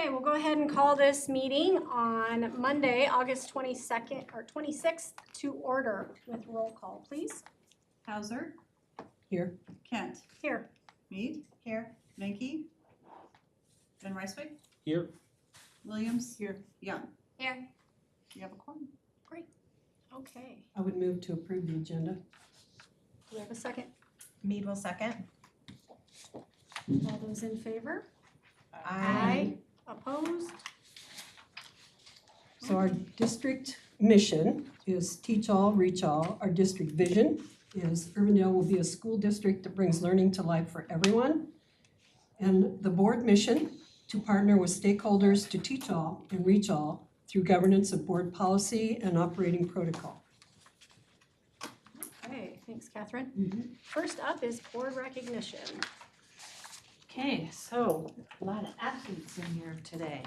Okay, we'll go ahead and call this meeting on Monday, August 22nd or 26th to order with roll call, please. Hauser. Here. Kent. Here. Mead. Here. Menke. Van Ryswyk. Here. Williams. Here. Young. Here. You have a quorum. Great. Okay. I would move to approve the agenda. Do we have a second? Mead will second. All those in favor? Aye. Opposed? So our district mission is teach all, reach all. Our district vision is Urbandale will be a school district that brings learning to life for everyone. And the board mission to partner with stakeholders to teach all and reach all through governance of board policy and operating protocol. Okay, thanks, Catherine. First up is board recognition. Okay, so a lot of athletes in here today.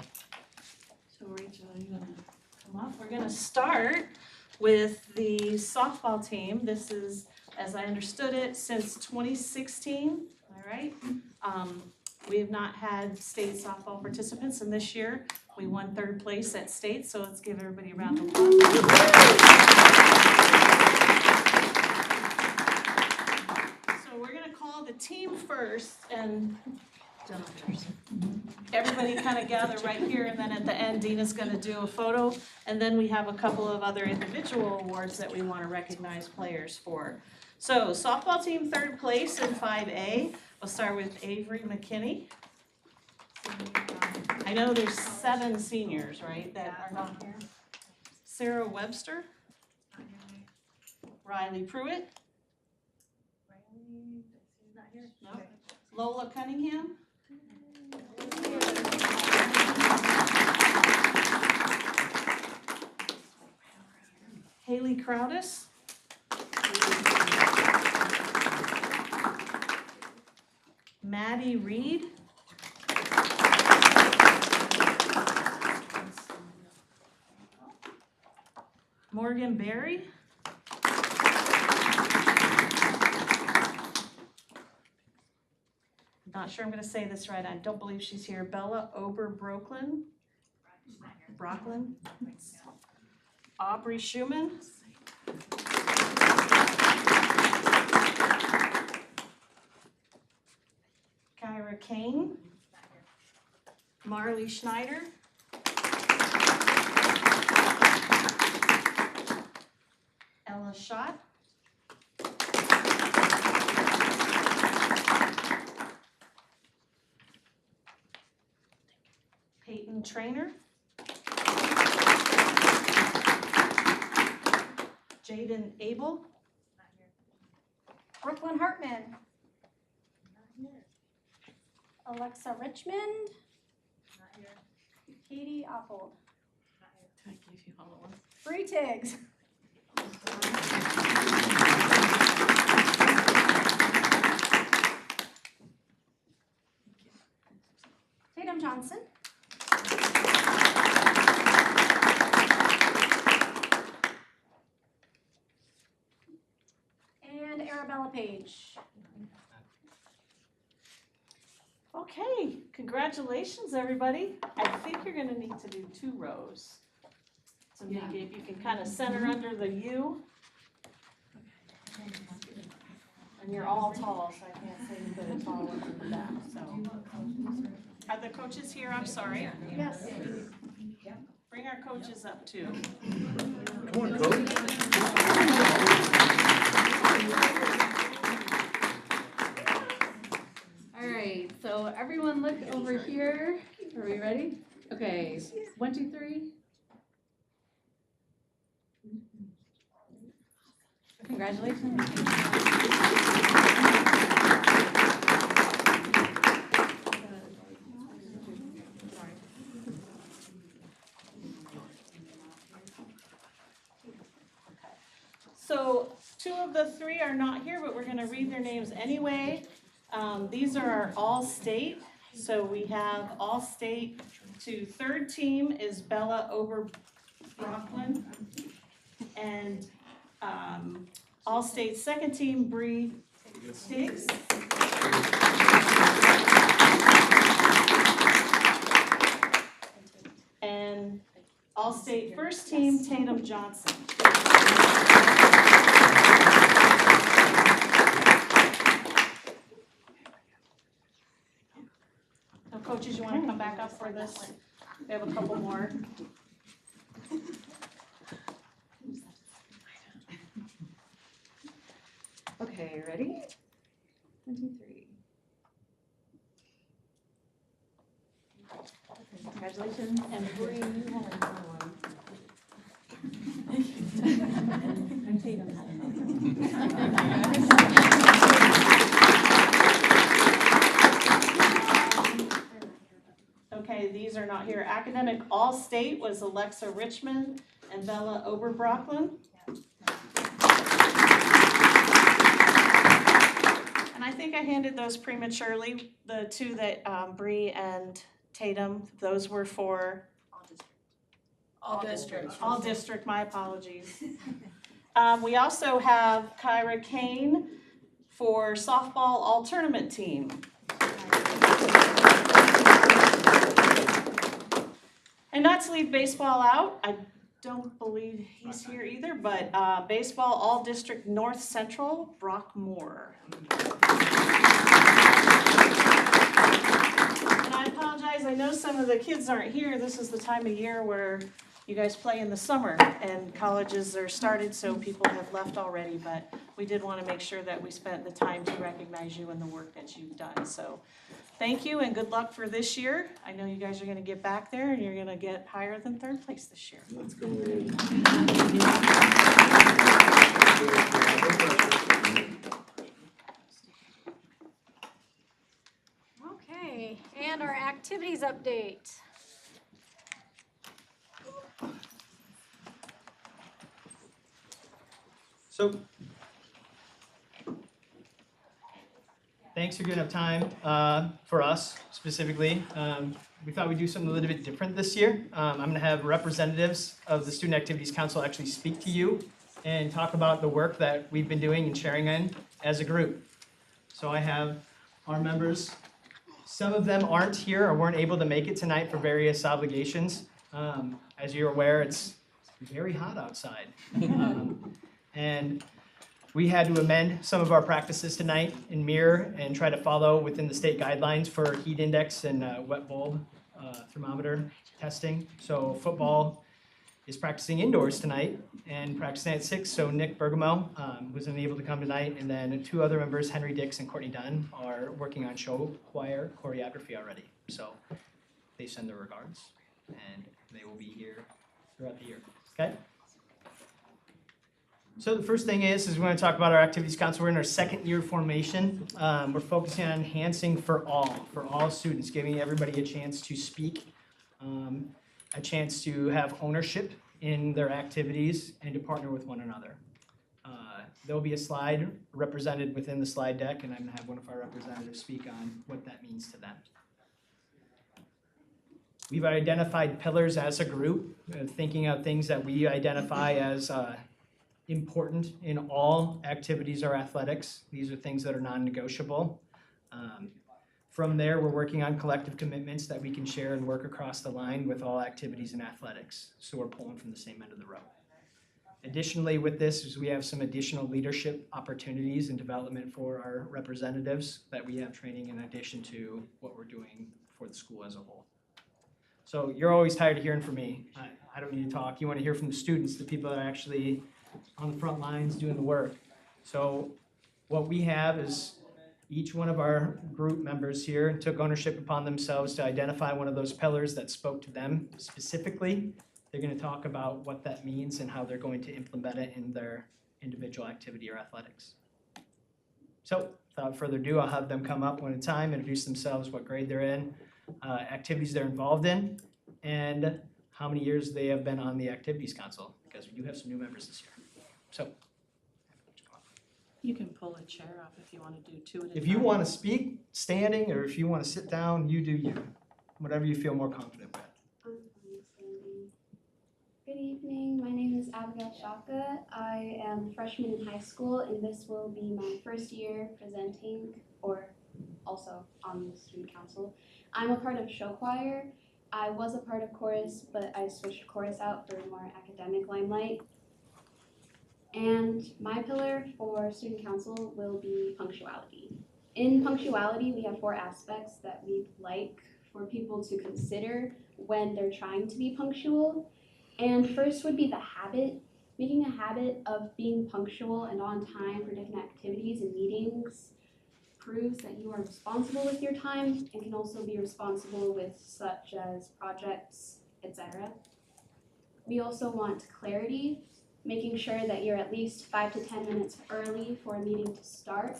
So Rachel, are you gonna come up? We're gonna start with the softball team. This is, as I understood it, since 2016, all right? We have not had state softball participants, and this year we won third place at state, so let's give everybody a round of applause. So we're gonna call the team first, and everybody kind of gather right here, and then at the end, Dina's gonna do a photo, and then we have a couple of other individual awards that we want to recognize players for. So softball team third place in 5A. We'll start with Avery McKinney. I know there's 7 seniors, right, that are not here. Sarah Webster. Riley Pruitt. No. Lola Cunningham. Haley Crowdis. Maddie Reed. Morgan Berry. Not sure I'm going to say this right. I don't believe she's here. Bella Ober-Brooklyn. Aubrey Schumann. Kyra Kane. Marley Schneider. Ella Schott. Peyton Trainer. Jaden Abel. Brooklyn Hartman. Alexa Richmond. Katie Oppold. I gave you all of them. Bree Tiggs. Tatum Johnson. And Arabella Page. Okay, congratulations, everybody. I think you're gonna need to do 2 rows. So maybe if you can kind of center under the U. And you're all tall, so I can't say you put a tall one in the back, so. Are the coaches here? I'm sorry. Yes. Bring our coaches up too. Come on, Coach. All right, so everyone look over here. Are we ready? Okay, 1, 2, 3. Congratulations. So 2 of the 3 are not here, but we're gonna read their names anyway. These are our all-state. So we have all-state to 3rd team is Bella Ober-Brooklyn. And all-state 2nd team, Bree Tiggs. All-State First Team, Tatum Johnson. So coaches, you want to come back up for this? We have a couple more. Okay, ready? 1, 2, 3. Congratulations, and Bree, you have another one. And Tatum had Okay, these are not here. Academic All-State was Alexa Richmond and Bella Oberbrockland. And I think I handed those prematurely, the two that Bree and Tatum, those were for? All district. All district, my apologies. We also have Kyra Kane for softball all-tournament team. And not to leave baseball out, I don't believe he's here either, but baseball all-district North Central, Brock Moore. And I apologize, I know some of the kids aren't here. This is the time of year where you guys play in the summer and colleges are started, so people have left already, but we did want to make sure that we spent the time to recognize you and the work that you've done. So thank you and good luck for this year. I know you guys are going to get back there and you're going to get higher than third place this year. Let's go. Okay, and our activities update. So, thanks for giving up time for us specifically. We thought we'd do something a little bit different this year. I'm going to have representatives of the Student Activities Council actually speak to you and talk about the work that we've been doing and sharing in as a group. So I have our members. Some of them aren't here or weren't able to make it tonight for various obligations. As you're aware, it's very hot outside. And we had to amend some of our practices tonight and mirror and try to follow within the state guidelines for heat index and wet bulb thermometer testing. So football is practicing indoors tonight and practicing at 6. So Nick Bergamo was unable to come tonight. And then 2 other members, Henry Dix and Courtney Dunn, are working on show choir choreography already. So they send their regards and they will be here throughout the year. Okay? So the first thing is we want to talk about our Activities Council. We're in our 2nd year formation. We're focusing on enhancing for all students, giving everybody a chance to speak, a chance to have ownership in their activities, and to partner with one another. There'll be a slide represented within the slide deck, and I'm going to have one of our representatives speak on what that means to them. We've identified pillars as a group, thinking of things that we identify as important in all activities or athletics. These are things that are non-negotiable. From there, we're working on collective commitments that we can share and work across the line with all activities in athletics. So we're pulling from the same end of the row. Additionally, with this is we have some additional leadership opportunities and development for our representatives that we have training in addition to what we're doing for the school as a whole. So you're always tired of hearing from me. I don't need to talk. You want to hear from the students, the people that are actually on the front lines doing the work. So what we have is each one of our group members here took ownership upon themselves to identify one of those pillars that spoke to them specifically. They're going to talk about what that means and how they're going to implement it in their individual activity or athletics. So without further ado, I'll have them come up one at a time, introduce themselves, what grade they're in, activities they're involved in, and how many years they have been on the Activities Council, because we do have some new members this year. So, You can pull a chair up if you want to do 2 at a time. if you want to speak standing or if you want to sit down, you do you. Whatever you feel more confident with. Good evening, my name is Abigail Shaka. I am a freshman in high school and this will be my first year presenting or also on the student council. I'm a part of show choir. I was a part of chorus, but I switched chorus out for more academic limelight. And my pillar for student council will be punctuality. In punctuality, we have 4 aspects that we'd like for people to consider when they're trying to be punctual. And first would be the habit. Making a habit of being punctual and on time for different activities and meetings proves that you are responsible with your time and can also be responsible with such as projects, etc. We also want clarity, making sure that you're at least 5 to 10 minutes early for a meeting to start.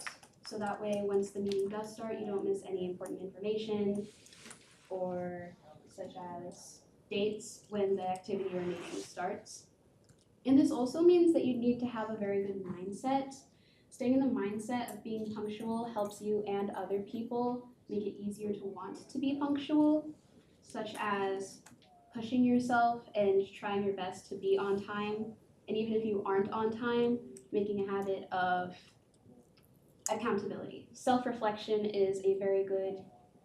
So that way, once the meeting does start, you don't miss any important information or such as dates when the activity or meeting starts. And this also means that you need to have a very good mindset. Staying in the mindset of being punctual helps you and other people make it easier to want to be punctual, such as pushing yourself and trying your best to be on time. And even if you aren't on time, making a habit of accountability. Self-reflection is a very good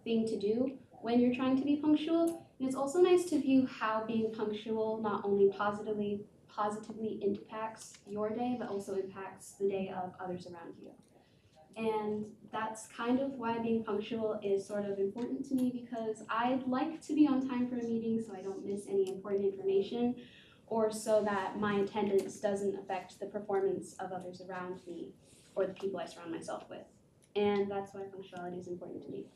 thing to do when you're trying to be punctual. And it's also nice to view how being punctual not only positively impacts your day, but also impacts the day of others around you. And that's kind of why being punctual is sort of important to me, because I'd like to be on time for a meeting so I don't miss any important information, or so that my attendance doesn't affect the performance of others around me or the people I surround myself with. And that's why punctuality is important to me.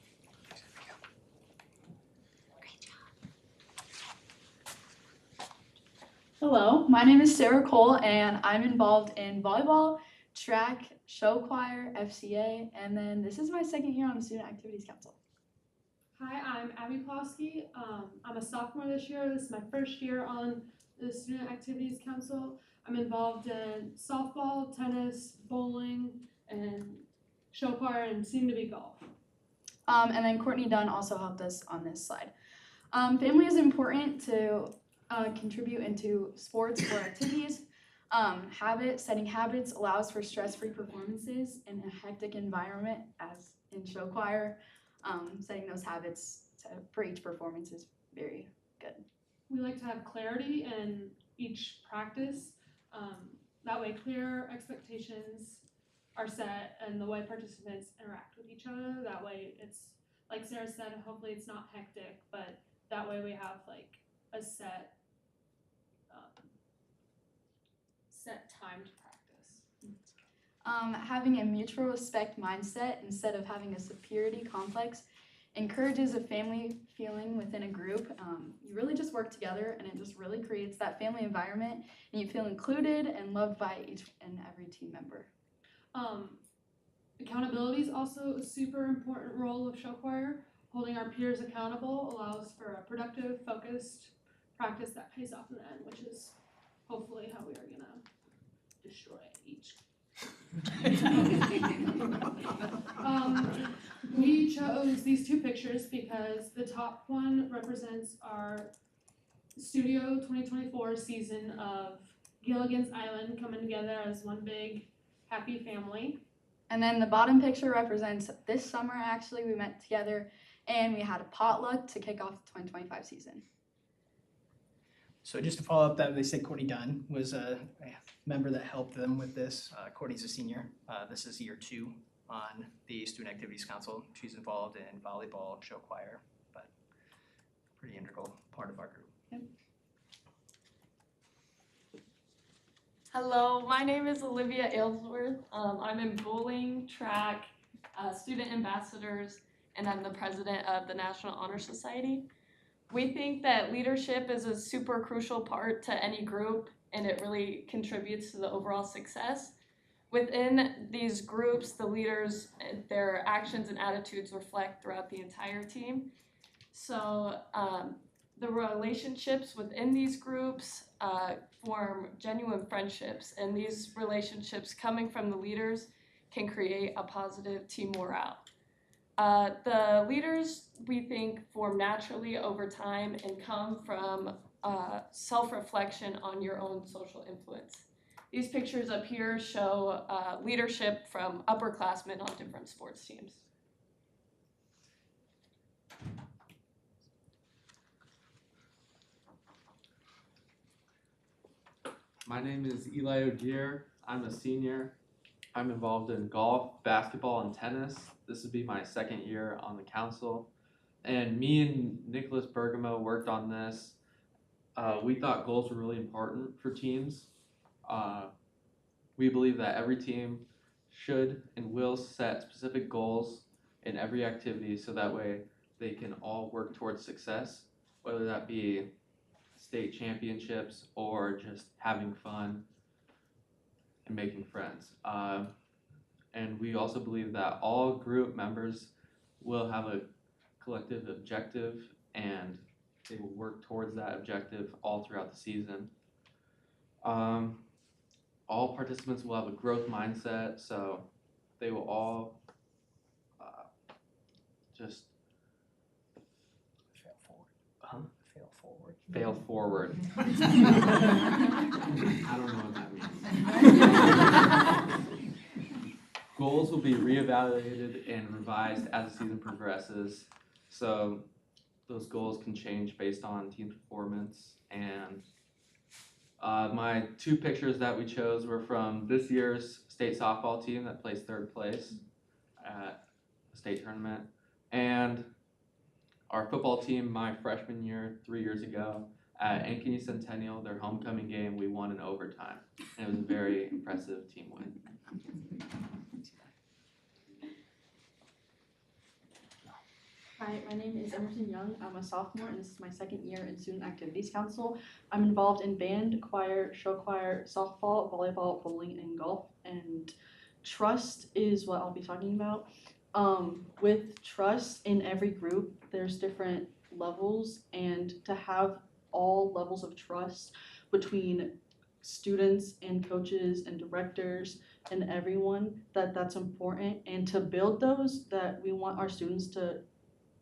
Hello, my name is Sarah Cole, and I'm involved in volleyball, track, show choir, FCA, and then this is my second year on the Student Activities Council. Hi, I'm Abby Plosky. I'm a sophomore this year. This is my first year on the Student Activities Council. I'm involved in softball, tennis, bowling, and show choir, and soon to be golf. And then Courtney Dunn also helped us on this slide. Family is important to contribute into sports or activities. Setting habits allows for stress-free performances in a hectic environment, as in show choir. Setting those habits for each performance is very good. We like to have clarity in each practice. That way clear expectations are set and the way participants interact with each other. That way it's, like Sarah said, hopefully it's not hectic, but that way we have like a set time to practice. Having a mutual respect mindset instead of having a superiority complex encourages a family feeling within a group. You really just work together, and it just really creates that family environment, and you feel included and loved by each and every team member. Accountability is also a super important role of show choir. Holding our peers accountable allows for a productive, focused practice that pays off in the end, which is hopefully how we are gonna destroy each. We chose these 2 pictures because the top one represents our Studio 2024 season of Gilligan's Island coming together as one big happy family. And then the bottom picture represents this summer. Actually, we met together and we had a potluck to kick off the 2025 season. So just to follow up that, they said Courtney Dunn was a member that helped them with this. Courtney's a senior. This is year 2 on the Student Activities Council. She's involved in volleyball, show choir, but pretty integral part of our group. Yep. Hello, my name is Olivia Aylesworth. I'm in bowling, track, student ambassadors, and I'm the president of the National Honor Society. We think that leadership is a super crucial part to any group, and it really contributes to the overall success. Within these groups, the leaders, their actions and attitudes reflect throughout the entire team. So the relationships within these groups form genuine friendships, and these relationships coming from the leaders can create a positive team morale. The leaders, we think, form naturally over time and come from self-reflection on your own social influence. These pictures up here show leadership from upperclassmen on different sports teams. My name is Eli Ogier. I'm a senior. I'm involved in golf, basketball, and tennis. This would be my second year on the council. And me and Nicholas Bergamo worked on this. We thought goals were really important for teams. We believe that every team should and will set specific goals in every activity so that way they can all work towards success, whether that be state championships or just having fun and making friends. And we also believe that all group members will have a collective objective and they will work towards that objective all throughout the season. All participants will have a growth mindset, so they will all just fail forward. I don't know what that means. Goals will be reevaluated and revised as the season progresses. So those goals can change based on team performance. And my two pictures that we chose were from this year's state softball team that placed third place at the state tournament. And our football team, my freshman year, 3 years ago, at Ankeny Centennial, their homecoming game, we won in overtime. And it was a very impressive team win. Hi, my name is Emerson Young. I'm a sophomore and this is my second year in Student Activities Council. I'm involved in band, choir, show choir, softball, volleyball, bowling, and golf. And trust is what I'll be talking about. With trust in every group, there's different levels, and to have all levels of trust between students and coaches and directors and everyone, that's important. And to build those, that we want our students to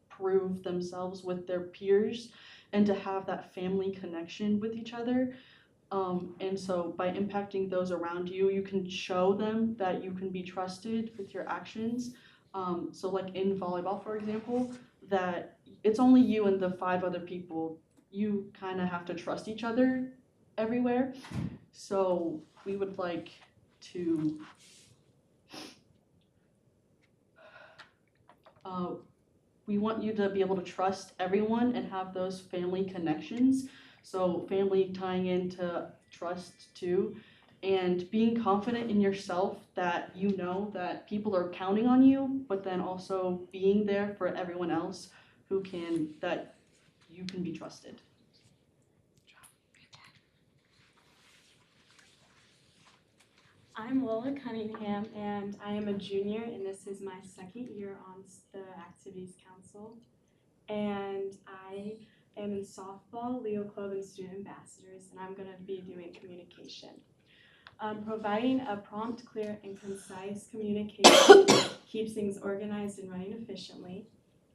prove themselves with their peers and to have that family connection with each other. And so by impacting those around you, you can show them that you can be trusted with your actions. So like in volleyball, for example, that it's only you and the 5 other people. You kind of have to trust each other everywhere. So we would like to we want you to be able to trust everyone and have those family connections. So family tying into trust too, and being confident in yourself that you know that people are counting on you, but then also being there for everyone else that you can be trusted. I'm Lola Cunningham, and I am a junior, and this is my second year on the Activities Council. And I am in softball, Leo Club, and Student Ambassadors, and I'm going to be doing communication. Providing a prompt, clear, and concise communication keeps things organized and running efficiently,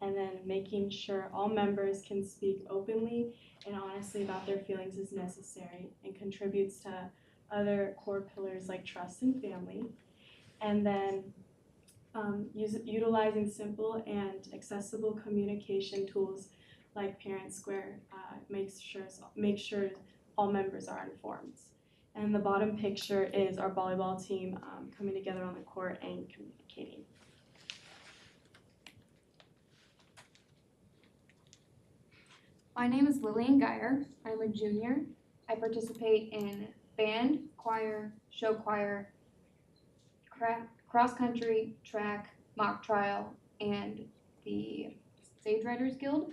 and then making sure all members can speak openly and honestly about their feelings is necessary and contributes to other core pillars like trust and family. And then utilizing simple and accessible communication tools like Parent Square makes sure all members are informed. And the bottom picture is our volleyball team coming together on the court and communicating. My name is Lillian Geyer. I'm a junior. I participate in band, choir, show choir, cross country, track, mock trial, and the Stage Writers Guild.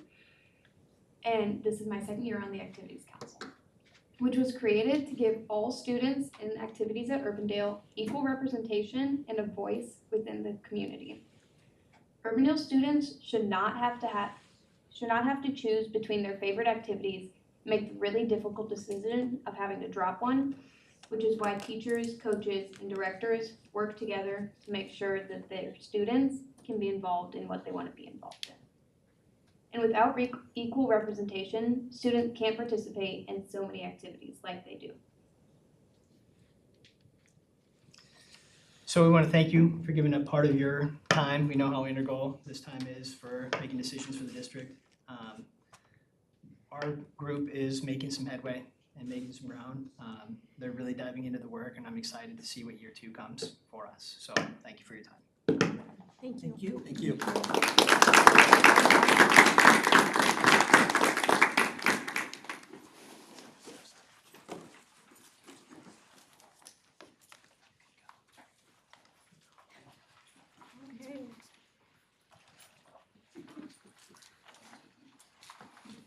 And this is my second year on the Activities Council, which was created to give all students in activities at Urbandale equal representation and a voice within the community. Urbandale students should not have to choose between their favorite activities, make the really difficult decision of having to drop one, which is why teachers, coaches, and directors work together to make sure that their students can be involved in what they want to be involved in. And without equal representation, students can't participate in so many activities like they do. So we want to thank you for giving up part of your time. We know how integral this time is for making decisions for the district. Our group is making some headway. and Megan Brown. They're really diving into the work, and I'm excited to see what year 2 comes for us. So thank you for your time. Thank you. Thank you. Thank you. Okay.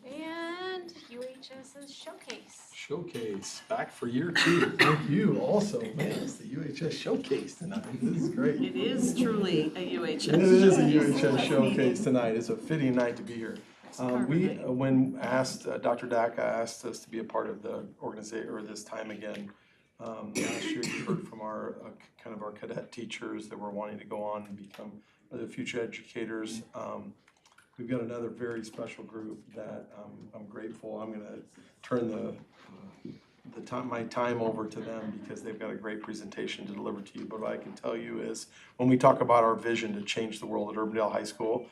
And UHS's showcase. Showcase, back for year 2. Thank you also. Man, it's the UHS showcase tonight. This is great. It is truly a UHS. It is a UHS showcase tonight. It's a fitting night to be here. When asked, Dr. Daka asked us to be a part of the organization or this time again. Last year, you heard from our kind of our cadet teachers that were wanting to go on and become the future educators. We've got another very special group that I'm grateful. I'm going to turn my time over to them because they've got a great presentation to deliver to you. But what I can tell you is when we talk about our vision to change the world at Urbandale High School,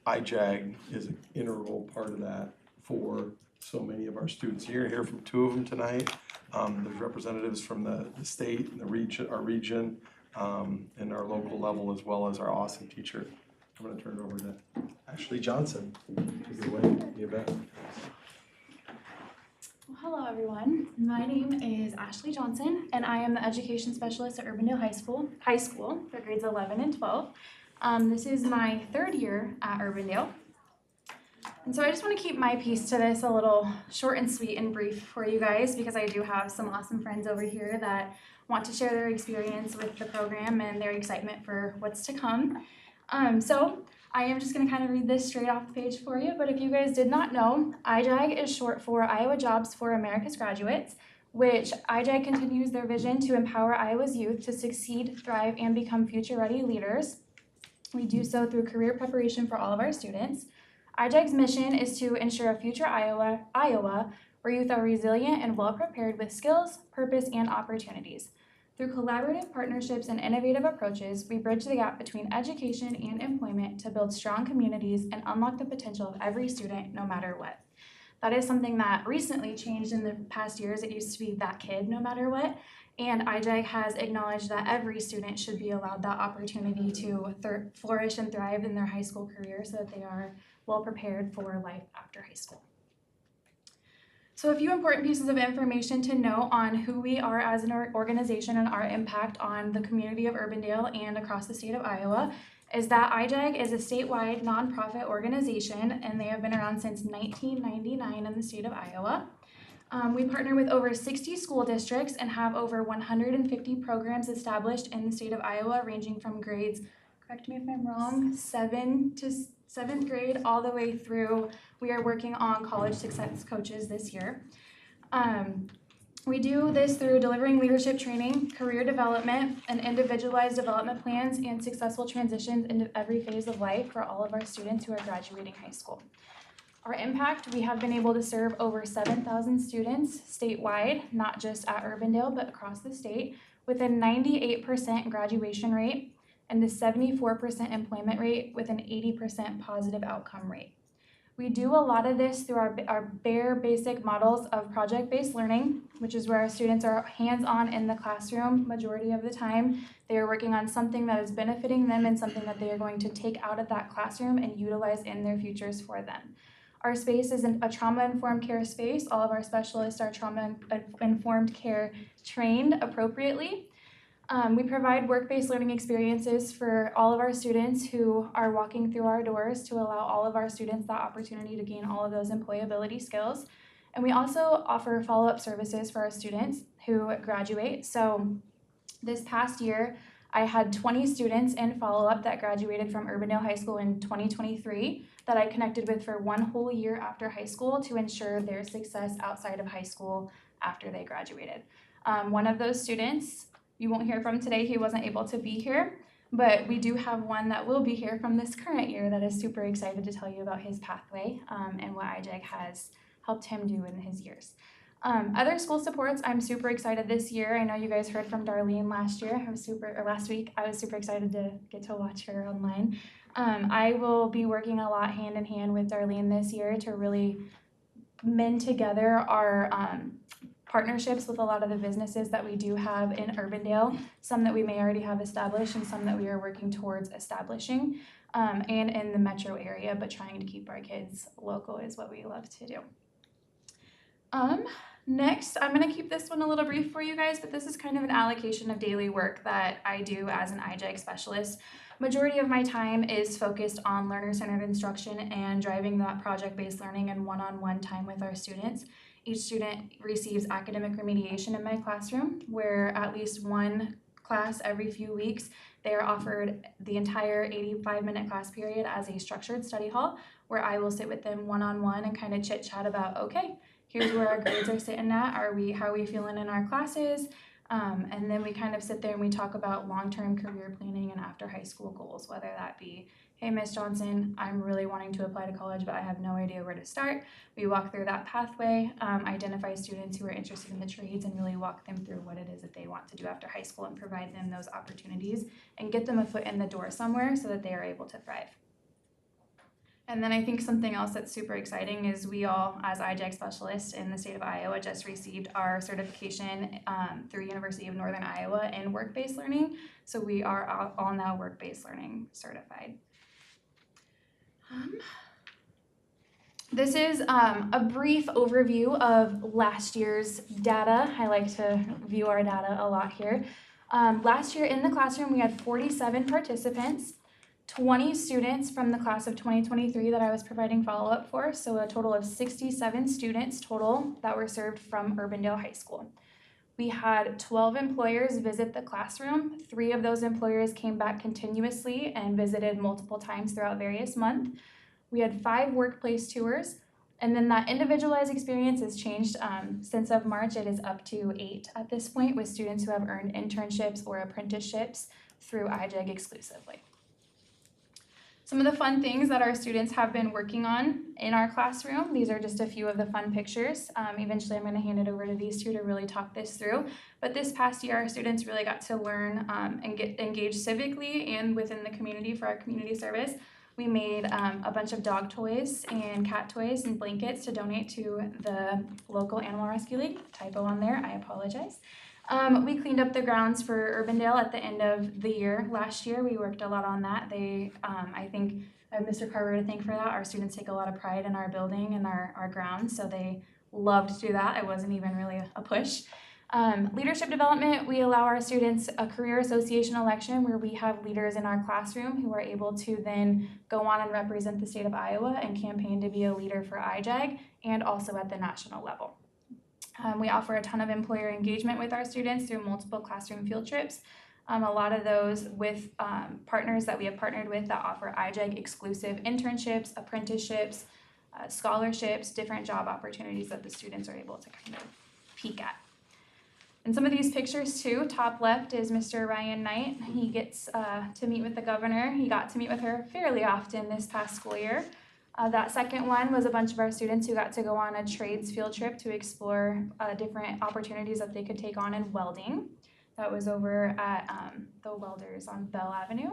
IJAG is an integral part of that for so many of our students. You're going to hear from 2 of them tonight. There's representatives from the state and the region, our region, and our local level, as well as our awesome teacher. I'm going to turn it over to Ashley Johnson. Take it away. You bet. Well, hello everyone. My name is Ashley Johnson, and I am the education specialist at Urbandale High School for grades 11 and 12. This is my 3rd year at Urbandale. And so I just want to keep my piece to this a little short and sweet and brief for you guys because I do have some awesome friends over here that want to share their experience with the program and their excitement for what's to come. So I am just going to kind of read this straight off the page for you, but if you guys did not know, IJAG is short for Iowa Jobs for America's Graduates, which IJAG continues their vision to empower Iowa's youth to succeed, thrive, and become future-ready leaders. We do so through career preparation for all of our students. IJAG's mission is to ensure a future Iowa where youth are resilient and well-prepared with skills, purpose, and opportunities. Through collaborative partnerships and innovative approaches, we bridge the gap between education and employment to build strong communities and unlock the potential of every student, no matter what. That is something that recently changed in the past years. It used to be that kid, no matter what. And IJAG has acknowledged that every student should be allowed that opportunity to flourish and thrive in their high school career so that they are well prepared for life after high school. So a few important pieces of information to know on who we are as an organization and our impact on the community of Urbandale and across the state of Iowa is that IJAG is a statewide nonprofit organization, and they have been around since 1999 in the state of Iowa. We partner with over 60 school districts and have over 150 programs established in the state of Iowa, ranging from grades, correct me if I'm wrong, 7th grade all the way through. We are working on college success coaches this year. We do this through delivering leadership training, career development, and individualized development plans and successful transitions into every phase of life for all of our students who are graduating high school. Our impact, we have been able to serve over 7,000 students statewide, not just at Urbandale, but across the state, with a 98% graduation rate and a 74% employment rate with an 80% positive outcome rate. We do a lot of this through our bare basic models of project-based learning, which is where our students are hands-on in the classroom majority of the time. They are working on something that is benefiting them and something that they are going to take out of that classroom and utilize in their futures for them. Our space is a trauma-informed care space. All of our specialists are trauma-informed care trained appropriately. We provide work-based learning experiences for all of our students who are walking through our doors to allow all of our students that opportunity to gain all of those employability skills. And we also offer follow-up services for our students who graduate. So this past year, I had 20 students in follow-up that graduated from Urbandale High School in 2023 that I connected with for 1 whole year after high school to ensure their success outside of high school after they graduated. One of those students you won't hear from today. He wasn't able to be here, but we do have one that will be here from this current year that is super excited to tell you about his pathway and what IJAG has helped him do in his years. Other school supports, I'm super excited this year. I know you guys heard from Darlene last week. I was super excited to get to watch her online. I will be working a lot hand in hand with Darlene this year to really mend together our partnerships with a lot of the businesses that we do have in Urbandale, some that we may already have established and some that we are working towards establishing, and in the metro area, but trying to keep our kids local is what we love to do. Next, I'm going to keep this one a little brief for you guys, but this is kind of an allocation of daily work that I do as an IJAG specialist. Majority of my time is focused on learner-centered instruction and driving that project-based learning and one-on-one time with our students. Each student receives academic remediation in my classroom, where at least one class every few weeks, they are offered the entire 85-minute class period as a structured study hall, where I will sit with them one-on-one and kind of chit-chat about, okay, here's where our grades are sitting at, how are we feeling in our classes, and then we kind of sit there and we talk about long-term career planning and after high school goals, whether that be, hey, Miss Johnson, I'm really wanting to apply to college, but I have no idea where to start. We walk through that pathway, identify students who are interested in the trades and really walk them through what it is that they want to do after high school and provide them those opportunities and get them a foot in the door somewhere so that they are able to thrive. And then I think something else that's super exciting is we all, as IJAG specialists in the state of Iowa, just received our certification through University of Northern Iowa in work-based learning. So we are all now work-based learning certified. This is a brief overview of last year's data. I like to view our data a lot here. Last year in the classroom, we had 47 participants. 20 students from the class of 2023 that I was providing follow-up for, so a total of 67 students total that were served from Urbandale High School. We had 12 employers visit the classroom. 3 of those employers came back continuously and visited multiple times throughout various months. We had 5 workplace tours, and then that individualized experience has changed since of March. It is up to 8 at this point with students who have earned internships or apprenticeships through IJAG exclusively. Some of the fun things that our students have been working on in our classroom, these are just a few of the fun pictures. Eventually I'm going to hand it over to these two to really talk this through. But this past year, our students really got to learn and get engaged civically and within the community for our community service. We made a bunch of dog toys and cat toys and blankets to donate to the local Animal Rescue League. Typo on there, I apologize. We cleaned up the grounds for Urbandale at the end of the year. Last year, we worked a lot on that. I think I have Mr. Carver to thank for that. Our students take a lot of pride in our building and our grounds, so they loved to do that. It wasn't even really a push. Leadership development, we allow our students a career association election where we have leaders in our classroom who are able to then go on and represent the state of Iowa and campaign to be a leader for IJAG and also at the national level. We offer a ton of employer engagement with our students through multiple classroom field trips. A lot of those with partners that we have partnered with that offer IJAG exclusive internships, apprenticeships, scholarships, different job opportunities that the students are able to kind of peek at. And some of these pictures too, top left is Mr. Ryan Knight. He gets to meet with the governor. He got to meet with her fairly often this past school year. That second one was a bunch of our students who got to go on a trades field trip to explore different opportunities that they could take on in welding. That was over at the Welders on Bell Avenue.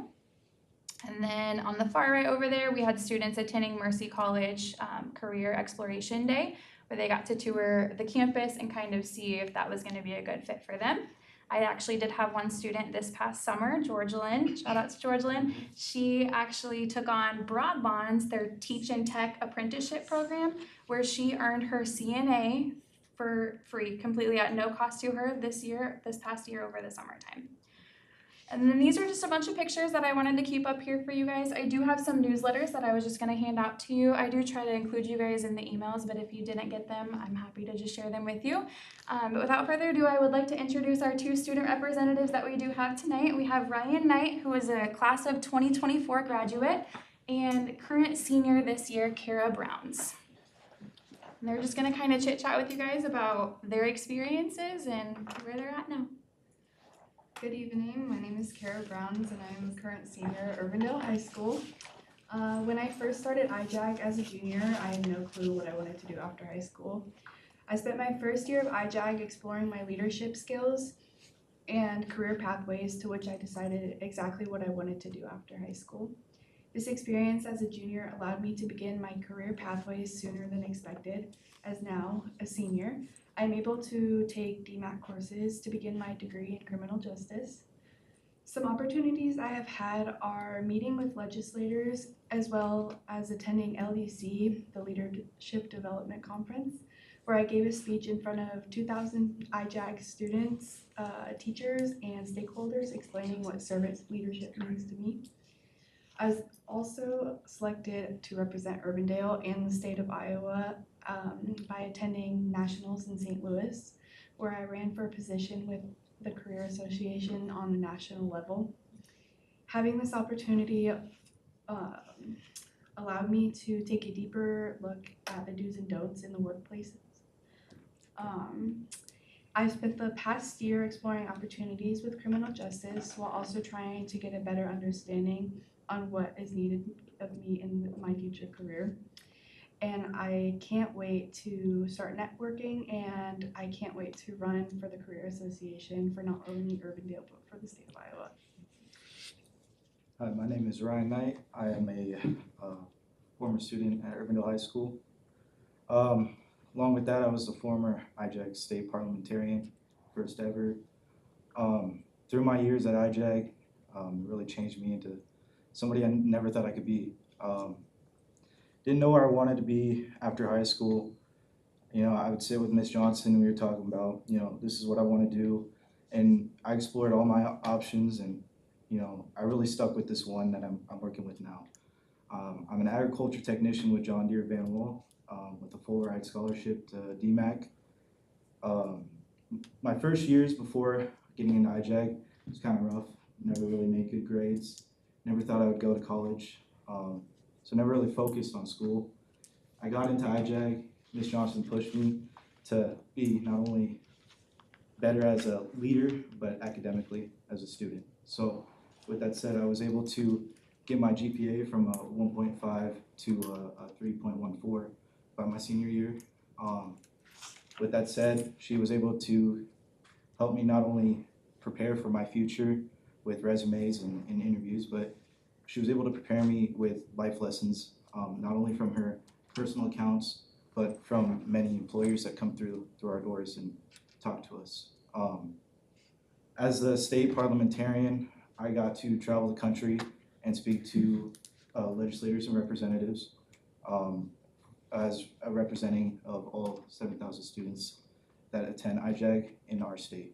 And then on the far right over there, we had students attending Mercy College Career Exploration Day, where they got to tour the campus and kind of see if that was going to be a good fit for them. I actually did have one student this past summer, Georgelyn, shout out to Georgelyn. She actually took on Broadbond's, their Teach and Tech apprenticeship program, where she earned her CNA for free, completely at no cost to her this past year over the summertime. And then these are just a bunch of pictures that I wanted to keep up here for you guys. I do have some newsletters that I was just going to hand out to you. I do try to include you guys in the emails, but if you didn't get them, I'm happy to just share them with you. But without further ado, I would like to introduce our 2 student representatives that we do have tonight. We have Ryan Knight, who is a class of 2024 graduate, and current senior this year, Kara Browns. And they're just going to kind of chit-chat with you guys about their experiences and where they're at now. Good evening, my name is Kara Browns and I'm a current senior at Urbandale High School. When I first started IJAG as a junior, I had no clue what I wanted to do after high school. I spent my first year of IJAG exploring my leadership skills and career pathways, to which I decided exactly what I wanted to do after high school. This experience as a junior allowed me to begin my career pathways sooner than expected, as now, a senior, I'm able to take DMAT courses to begin my degree in criminal justice. Some opportunities I have had are meeting with legislators as well as attending LDC, the Leadership Development Conference, where I gave a speech in front of 2,000 IJAG students, teachers, and stakeholders explaining what servant leadership means to me. I was also selected to represent Urbandale and the state of Iowa by attending nationals in St. Louis, where I ran for a position with the Career Association on the national level. Having this opportunity allowed me to take a deeper look at the do's and don'ts in the workplaces. I've spent the past year exploring opportunities with criminal justice while also trying to get a better understanding on what is needed of me in my future career. And I can't wait to start networking, and I can't wait to run for the Career Association for not only Urbandale, but for the state of Iowa. Hi, my name is Ryan Knight. I am a former student at Urbandale High School. Along with that, I was the former IJAG state parliamentarian, first ever. Through my years at IJAG, it really changed me into somebody I never thought I could be. Didn't know where I wanted to be after high school. You know, I would sit with Miss Johnson and we were talking about, you know, this is what I want to do. And I explored all my options, and, you know, I really stuck with this one that I'm working with now. I'm an agriculture technician with John Deere Van Wall with a full ride scholarship to DMAC. My first years before getting into IJAG was kind of rough. Never really made good grades. Never thought I would go to college. So never really focused on school. I got into IJAG. Ms. Johnson pushed me to be not only better as a leader, but academically as a student. So with that said, I was able to get my GPA from a 1.5 to a 3.14 by my senior year. With that said, she was able to help me not only prepare for my future with resumes and interviews, but she was able to prepare me with life lessons, not only from her personal accounts, but from many employers that come through our doors and talk to us. As a state parliamentarian, I got to travel the country and speak to legislators and representatives as a representing of all 7,000 students that attend IJAG in our state.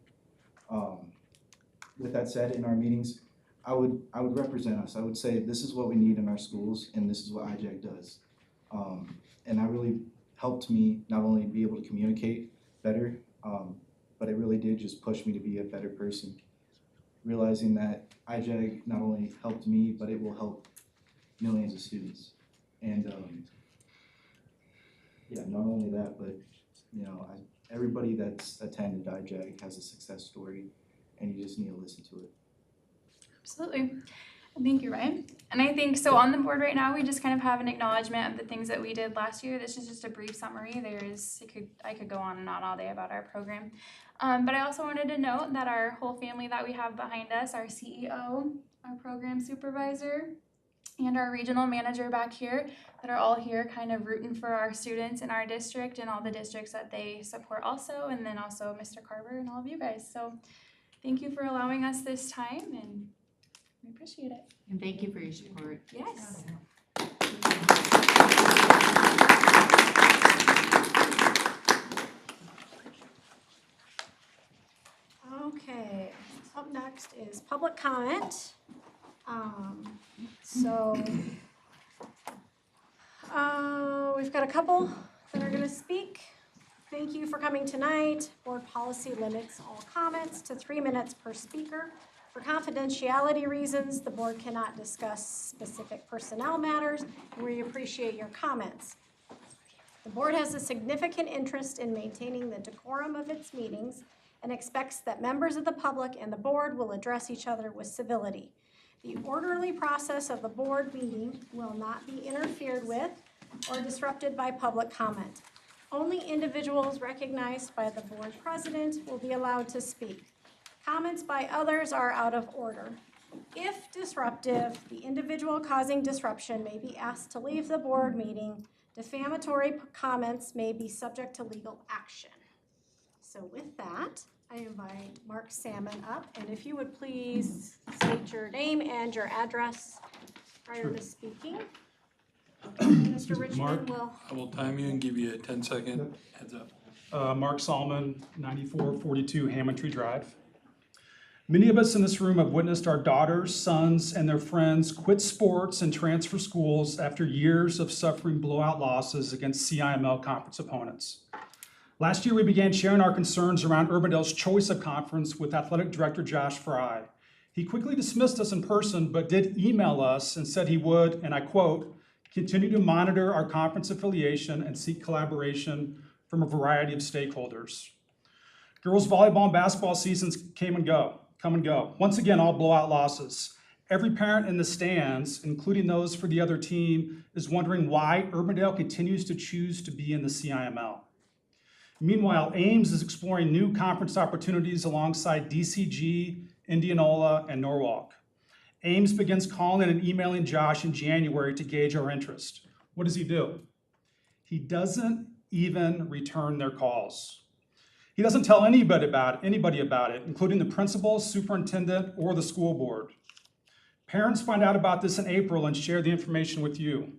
With that said, in our meetings, I would represent us. I would say this is what we need in our schools, and this is what IJAG does. And that really helped me not only be able to communicate better, but it really did just push me to be a better person. Realizing that IJAG not only helped me, but it will help millions of students. And yeah, not only that, but you know, everybody that's attended IJAG has a success story, and you just need to listen to it. Absolutely. Thank you, Ryan. And I think, so on the board right now, we just kind of have an acknowledgement of the things that we did last year. This is just a brief summary. I could go on and on all day about our program. But I also wanted to note that our whole family that we have behind us, our CEO, our program supervisor, and our regional manager back here, that are all here kind of rooting for our students in our district and all the districts that they support also, and then also Mr. Carver and all of you guys. So thank you for allowing us this time, and we appreciate it. And thank you for your support. Yes. Okay, up next is public comment. We've got a couple that are going to speak. Thank you for coming tonight. Board policy limits all comments to 3 minutes per speaker. For confidentiality reasons, the board cannot discuss specific personnel matters, and we appreciate your comments. The board has a significant interest in maintaining the decorum of its meetings and expects that members of the public and the board will address each other with civility. The orderly process of the board meeting will not be interfered with or disrupted by public comment. Only individuals recognized by the board president will be allowed to speak. Comments by others are out of order. If disruptive, the individual causing disruption may be asked to leave the board meeting. Defamatory comments may be subject to legal action. So with that, I invite Mark Salmon up, and if you would please state your name and your address prior to speaking. Mr. Richmond will. I will time you and give you a 10-second heads up. Mark Solomon, 9442 Hammond Drive. Many of us in this room have witnessed our daughters, sons, and their friends quit sports and transfer schools after years of suffering blowout losses against CIML conference opponents. Last year, we began sharing our concerns around Urbandale's choice of conference with Athletic Director Josh Fry. He quickly dismissed us in person, but did email us and said he would, and I quote, continue to monitor our conference affiliation and seek collaboration from a variety of stakeholders. Girls volleyball and basketball seasons come and go. Once again, all blowout losses. Every parent in the stands, including those for the other team, is wondering why Urbandale continues to choose to be in the CIML. Meanwhile, Ames is exploring new conference opportunities alongside DCG, Indianola, and Norwalk. Ames begins calling and emailing Josh in January to gauge our interest. What does he do? He doesn't even return their calls. He doesn't tell anybody about it, including the principal, superintendent, or the school board. Parents find out about this in April and share the information with you.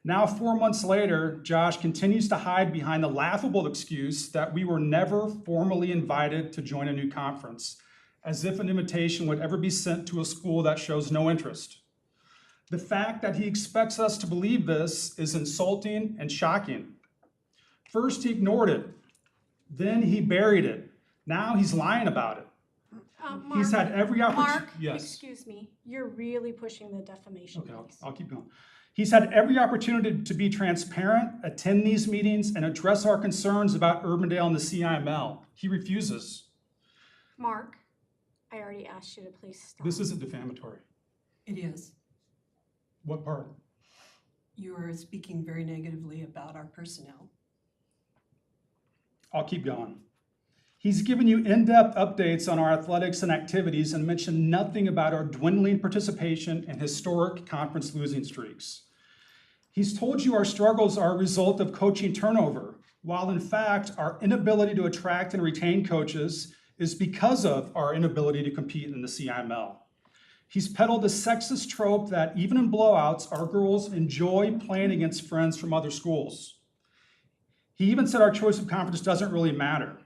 Now, 4 months later, Josh continues to hide behind the laughable excuse that we were never formally invited to join a new conference, as if an invitation would ever be sent to a school that shows no interest. The fact that he expects us to believe this is insulting and shocking. First, he ignored it. Then he buried it. Now he's lying about it. Mark, He's had every opportunity. Mark, Yes. excuse me, you're really pushing the defamation. Okay, piece. I'll keep going. He's had every opportunity to be transparent, attend these meetings, and address our concerns about Urbandale and the CIML. He refuses. Mark, I already asked you to please stop. This isn't defamatory. It is. What part? You are speaking very negatively about our personnel. I'll keep going. He's given you in-depth updates on our athletics and activities and mentioned nothing about our dwindling participation and historic conference losing streaks. He's told you our struggles are a result of coaching turnover, while in fact our inability to attract and retain coaches is because of our inability to compete in the CIML. He's peddled a sexist trope that even in blowouts, our girls enjoy playing against friends from other schools. He even said our choice of conference doesn't really matter.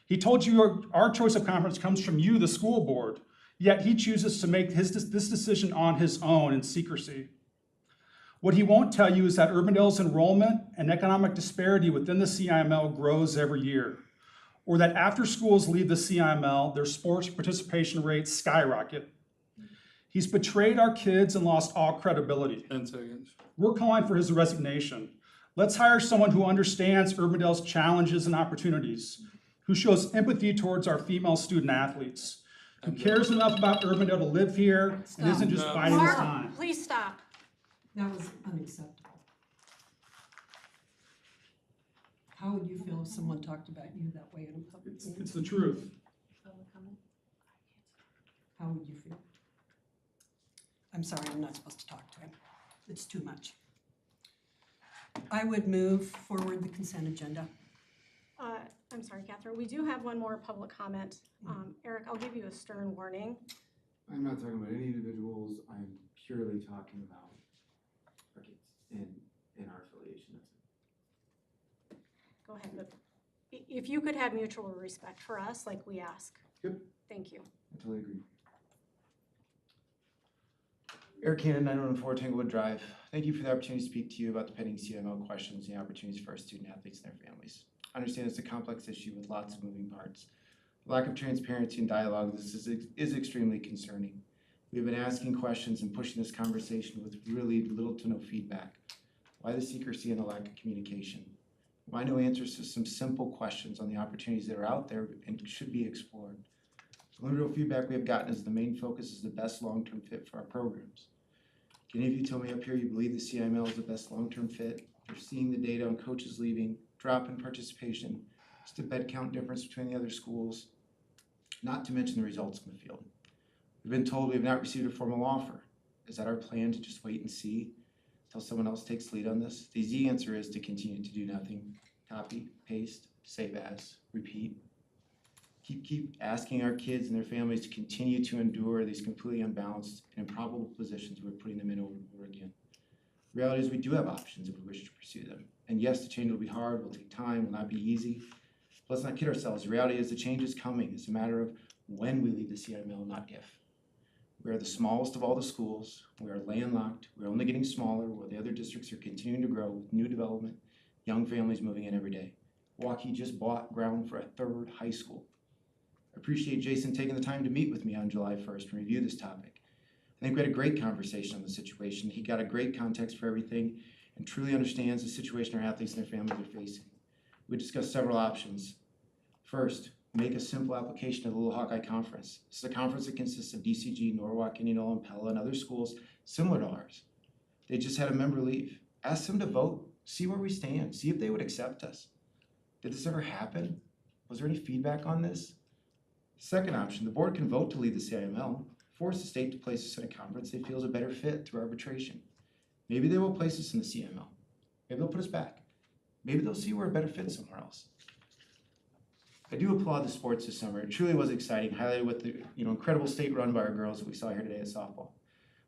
He told you our choice of conference comes from you, the school board, yet he chooses to make this decision on his own in secrecy. What he won't tell you is that Urbandale's enrollment and economic disparity within the CIML grows every year, or that after schools leave the CIML, their sports participation rates skyrocket. He's betrayed our kids and lost all credibility. 10 seconds. We're calling for his resignation. Let's hire someone who understands Urbandale's challenges and opportunities, who shows empathy towards our female student athletes, who cares enough about Urbandale to live here and isn't just biding his time. Mark, please stop. That was unacceptable. How would you feel if someone talked about you that way in a public meeting? It's the truth. How would you feel? I'm sorry, I'm not supposed to talk to him. It's too much. I would move forward the consent agenda. I'm sorry, Catherine, we do have one more public comment. Eric, I'll give you a stern warning. I'm not talking about any individuals, I'm purely talking about our kids and our affiliation. Go ahead, but if you could have mutual respect for us, like we ask. Yep. Thank you. I totally agree. Eric Cannon, 914 Tanglewood Drive. Thank you for the opportunity to speak to you about the pending CML questions and the opportunities for our student athletes and their families. I understand it's a complex issue with lots of moving parts. The lack of transparency and dialogue is extremely concerning. We've been asking questions and pushing this conversation with really little to no feedback. Why the secrecy and the lack of communication? Why no answers to some simple questions on the opportunities that are out there and should be explored? The only real feedback we have gotten is the main focus is the best long-term fit for our programs. Can any of you tell me up here you believe the CIML is the best long-term fit? You're seeing the data on coaches leaving, drop in participation, just a bed count difference between the other schools, not to mention the results in the field. We've been told we have not received a formal offer. Is that our plan, to just wait and see until someone else takes lead on this? The easy answer is to continue to do nothing. Copy, paste, save as, repeat. Keep asking our kids and their families to continue to endure these completely unbalanced and improbable positions we're putting them in over and over again. The reality is we do have options if we wish to pursue them. And yes, the change will be hard, will take time, will not be easy. But let's not kid ourselves. The reality is the change is coming. It's a matter of when we leave the CIML, not if. We are the smallest of all the schools. We are landlocked. We're only getting smaller, while the other districts are continuing to grow with new development, young families moving in every day. Waukee just bought ground for a third high school. I appreciate Jason taking the time to meet with me on July 1st and review this topic. I think we had a great conversation on the situation. He got a great context for everything and truly understands the situation our athletes and their families are facing. We discussed several options. First, make a simple application to the Little Hawkeye Conference. This is a conference that consists of DCG, Norwalk, Indianola, and Pella, and other schools similar to ours. They just had a member leave. Ask them to vote. See where we stand. See if they would accept us. Did this ever happen? Was there any feedback on this? Second option, the board can vote to leave the CIML, force the state to place us in a conference they feel is a better fit through arbitration. Maybe they will place us in the CIML. Maybe they'll put us back. Maybe they'll see we're a better fit somewhere else. I do applaud the sports this summer. It truly was exciting, highlighted with the incredible state run by our girls that we saw here today at softball.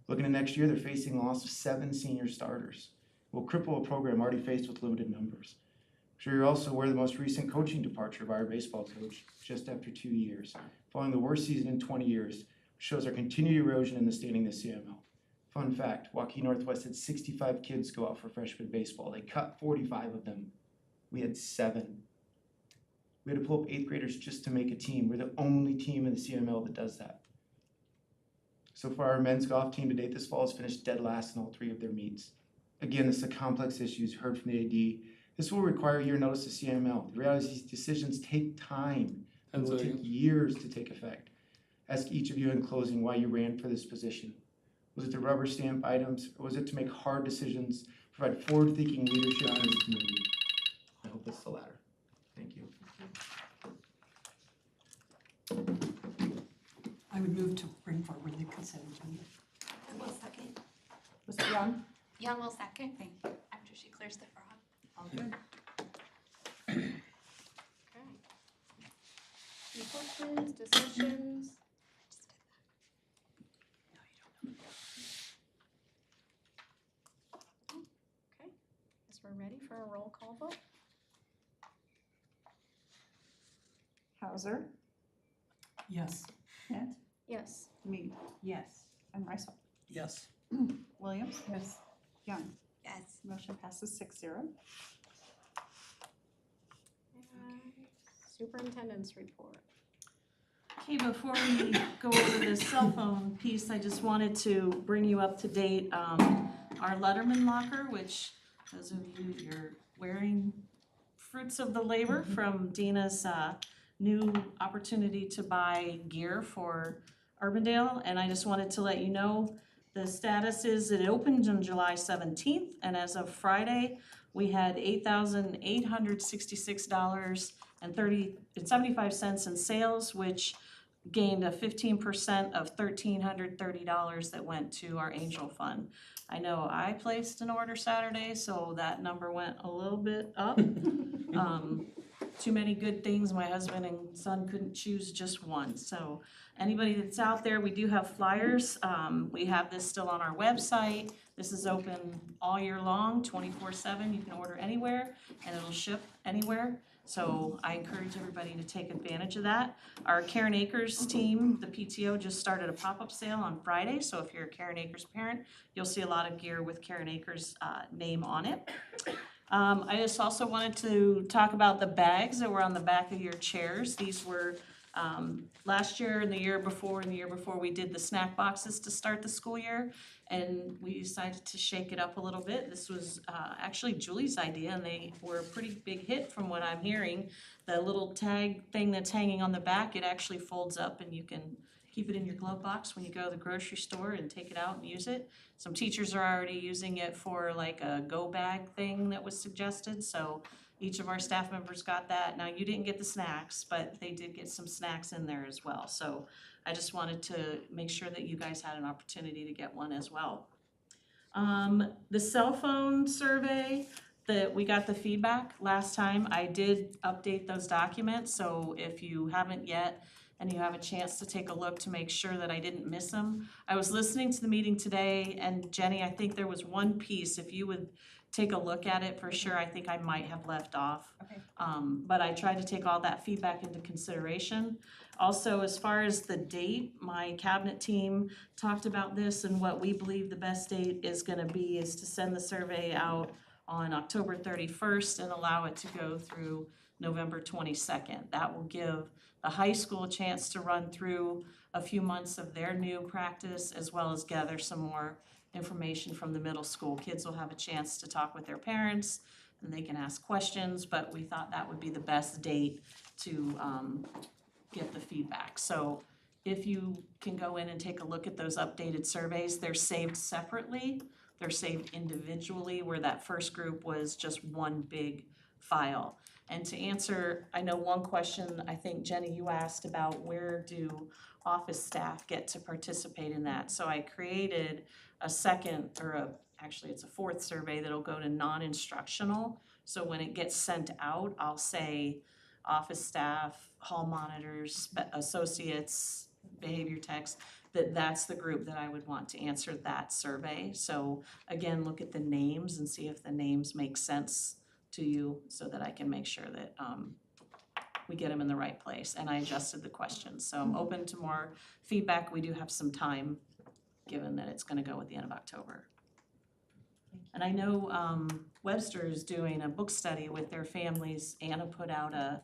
Looking at next year, they're facing the loss of 7 senior starters. We'll cripple a program already faced with limited numbers. I'm sure you're also aware of the most recent coaching departure by our baseball coach just after 2 years, following the worst season in 20 years, which shows our continued erosion in the standing of the CML. Fun fact, Waukee Northwest had 65 kids go out for freshman baseball. They cut 45 of them. We had 7. We had to pull up 8th graders just to make a team. We're the only team in the CML that does that. So far, our men's golf team to date this fall has finished dead last in all 3 of their meets. Again, this is a complex issue, as you heard from the AD. This will require your notice to CML. The reality is these decisions take time and will take years to take effect. Ask each of you in closing why you ran for this position. Was it to rubber stamp items, or was it to make hard decisions, provide forward-thinking leadership in this community? I hope it's the latter. Thank you. I would move to bring forward the consent agenda. I will second. Was it Young? Young will second, thank you, after she clears the frog. All good. Okay. Any questions, discussions? Okay, guess we're ready for a roll call vote. Hauser, Yes. Kent, Yes. Mead. Yes. And Rysel. Yes. Williams. Yes. Young. Yes. Motion passes 6-0. Superintendent's report. Okay, before we go over this cell phone piece, I just wanted to bring you up to date. Our Letterman locker, which those of you, you're wearing fruits of the labor from Dina's new opportunity to buy gear for Urbandale. And I just wanted to let you know the status is it opened on July 17th, and as of Friday, we had $8,866.75 in sales, which gained a 15% of $1,330 that went to our Angel Fund. I know I placed an order Saturday, so that number went a little bit up. Too many good things, my husband and son couldn't choose just one. So anybody that's out there, we do have flyers. We have this still on our website. This is open all year long, 24/7. You can order anywhere and it'll ship anywhere. So I encourage everybody to take advantage of that. Our Karen Acres team, the PTO, just started a pop-up sale on Friday. So if you're a Karen Acres parent, you'll see a lot of gear with Karen Acres name on it. I just also wanted to talk about the bags that were on the back of your chairs. These were last year and the year before we did the snack boxes to start the school year, and we decided to shake it up a little bit. This was actually Julie's idea, and they were a pretty big hit from what I'm hearing. The little tag thing that's hanging on the back, it actually folds up and you can keep it in your glove box when you go to the grocery store and take it out and use it. Some teachers are already using it for like a go bag thing that was suggested, so Each of our staff members got that. Now, you didn't get the snacks, but they did get some snacks in there as well. So I just wanted to make sure that you guys had an opportunity to get one as well. The cell phone survey, we got the feedback last time. I did update those documents, so if you haven't yet and you have a chance to take a look to make sure that I didn't miss them. I was listening to the meeting today, and Jenny, I think there was one piece, if you would take a look at it for sure, I think I might have left off. Okay. But I tried to take all that feedback into consideration. Also, as far as the date, my cabinet team talked about this, and what we believe the best date is gonna be is to send the survey out on October 31st and allow it to go through November 22nd. That will give the high school a chance to run through a few months of their new practice, as well as gather some more information from the middle school. Kids will have a chance to talk with their parents and they can ask questions, but we thought that would be the best date to get the feedback. So if you can go in and take a look at those updated surveys, they're saved separately. They're saved individually, where that first group was just one big file. And to answer, I know one question, I think Jenny, you asked about where do office staff get to participate in that. So I created a second, actually it's a fourth survey that'll go to non-instructional. So when it gets sent out, I'll say office staff, hall monitors, associates, behavior techs, that's the group that I would want to answer that survey. So again, look at the names and see if the names make sense to you so that I can make sure that we get them in the right place. And I adjusted the questions. So I'm open to more feedback. We do have some time, given that it's gonna go at the end of October. And I know Webster is doing a book study with their families. Anna put out a